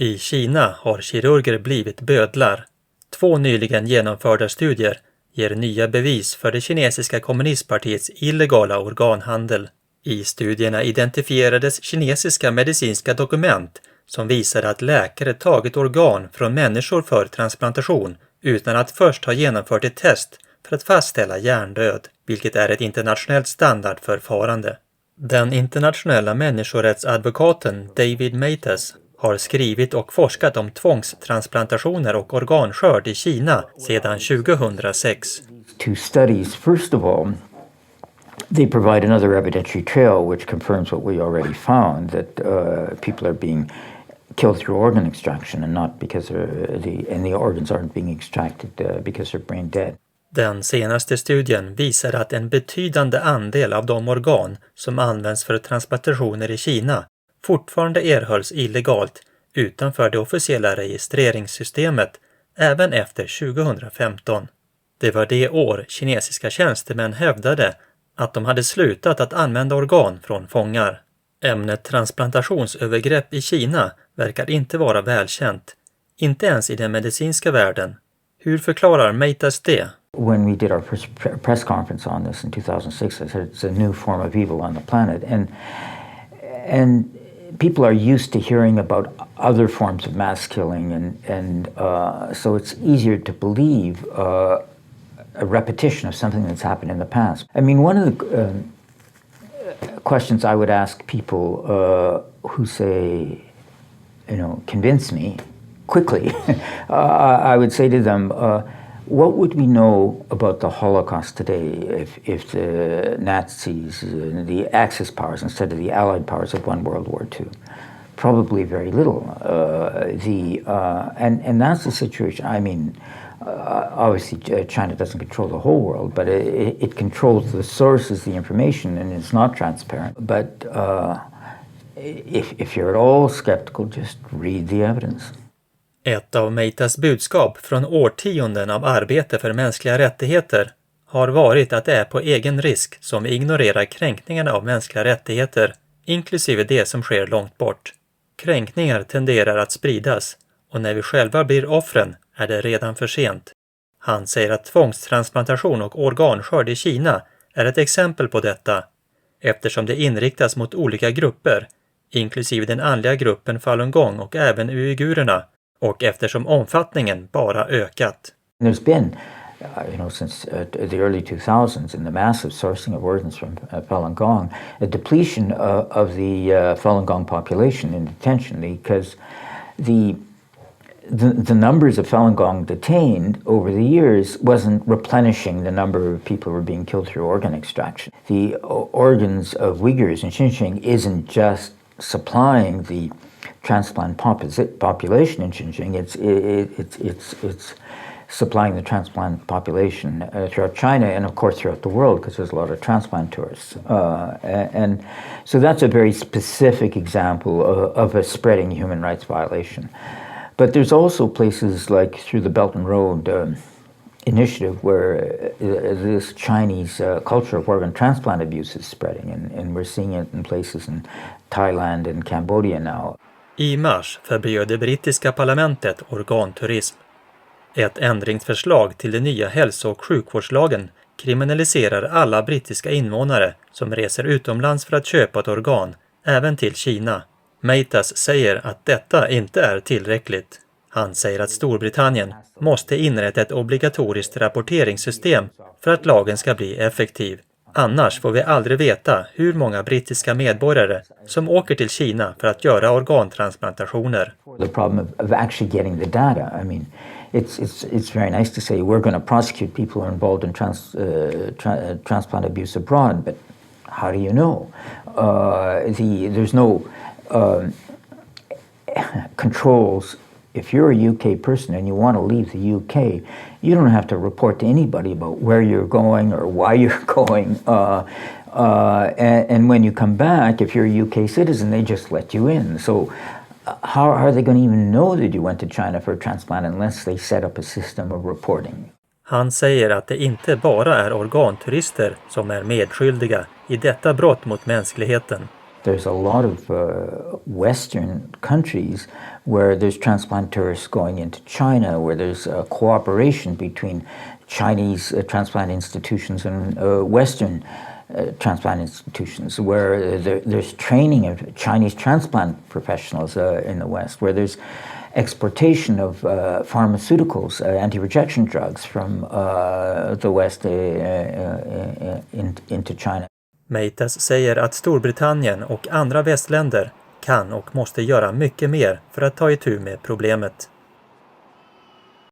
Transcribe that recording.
I Kina har kirurger blivit bödlar. 2 nyligen genomförda studier ger nya bevis för det kinesiska kommunistpartiets illegala organhandel. I studierna identifierades kinesiska medicinska dokument som visade att läkare tagit organ från människor för transplantation utan att först ha genomfört ett test för att fastställa hjärndöd, vilket är ett internationellt standardförfarande. Den internationella människorättsadvokaten David Matas har skrivit och forskat om tvångstransplantationer och organskörd i Kina sedan 2006. Two studies, first of all, they provide another evidentiary trail which confirms what we already found, that people are being killed through organ extraction and not because the organs aren't being extracted because they're brain dead. Den senaste studien visar att en betydande andel av de organ som används för transplantationer i Kina fortfarande erhölls illegalt utanför det officiella registreringssystemet även efter 2015. Det var det år kinesiska tjänstemän hävdade att de hade slutat att använda organ från fångar. Ämnet transplantationsövergrepp i Kina verkar inte vara välkänt, inte ens i den medicinska världen. Hur förklarar Matas det? When we did our first press conference on this in 2006, I said it's a new form of evil on the planet, and people are used to hearing about other forms of mass killing, and so it's easier to believe a repetition of something that's happened in the past. I mean, one of the questions I would ask people who say, convince me quickly, I would say to them, what would we know about the Holocaust today if the Nazis, the Axis powers instead of the Allied powers had won World War II? Probably very little. And that's the situation. I mean, obviously China doesn't control the whole world, but it controls the sources, the information, and it's not transparent. But if you're at all skeptical, just read the evidence. Ett av Matas budskap från årtionden av arbete för mänskliga rättigheter har varit att det är på egen risk som vi ignorerar kränkningarna av mänskliga rättigheter, inklusive det som sker långt bort. Kränkningar tenderar att spridas, och när vi själva blir offren är det redan för sent. Han säger att tvångstransplantation och organskörd i Kina är ett exempel på detta, eftersom det inriktas mot olika grupper, inklusive den andliga gruppen Falun Gong och även uigurerna, och eftersom omfattningen bara ökat. There's been, since the early 2000s, in the massive sourcing of organs from Falun Gong, a depletion of the Falun Gong population in detention, because the numbers of Falun Gong detained over the years wasn't replenishing the number of people who were being killed through organ extraction. The organs of Uyghurs in Xinjiang isn't just supplying the transplant population in Xinjiang, it's supplying the transplant population throughout China and of course throughout the world, because there's a lot of transplant tourists. And so that's a very specific example of a spreading human rights violation. But there's also places like through the Belt and Road initiative where this Chinese culture of organ transplant abuse is spreading, and we're seeing it in places in Thailand and Cambodia now. I mars förbjöd det brittiska parlamentet organturism. Ett ändringsförslag till den nya hälso- och sjukvårdslagen kriminaliserar alla brittiska invånare som reser utomlands för att köpa ett organ, även till Kina. Matas säger att detta inte är tillräckligt. Han säger att Storbritannien måste inrätta ett obligatoriskt rapporteringssystem för att lagen ska bli effektiv. Annars får vi aldrig veta hur många brittiska medborgare som åker till Kina för att göra organtransplantationer. The problem of actually getting the data. I mean, it's very nice to say we're going to prosecute people who are involved in transplant abuse abroad, but how do you know? There's no controls. If you're a UK person and you want to leave the UK, you don't have to report to anybody about where you're going or why you're going. And when you come back, if you're a UK citizen, they just let you in. So how are they going to even know that you went to China for a transplant unless they set up a system of reporting? Han säger att det inte bara är organturister som är medskyldiga i detta brott mot mänskligheten. There's a lot of Western countries where there's transplanteurs going into China, where there's cooperation between Chinese transplant institutions and Western transplant institutions, where there's training of Chinese transplant professionals in the West, where there's exportation of pharmaceuticals, anti-rejection drugs from the West into China. Meitas säger att Storbritannien och andra västländer kan och måste göra mycket mer för att ta itu med problemet.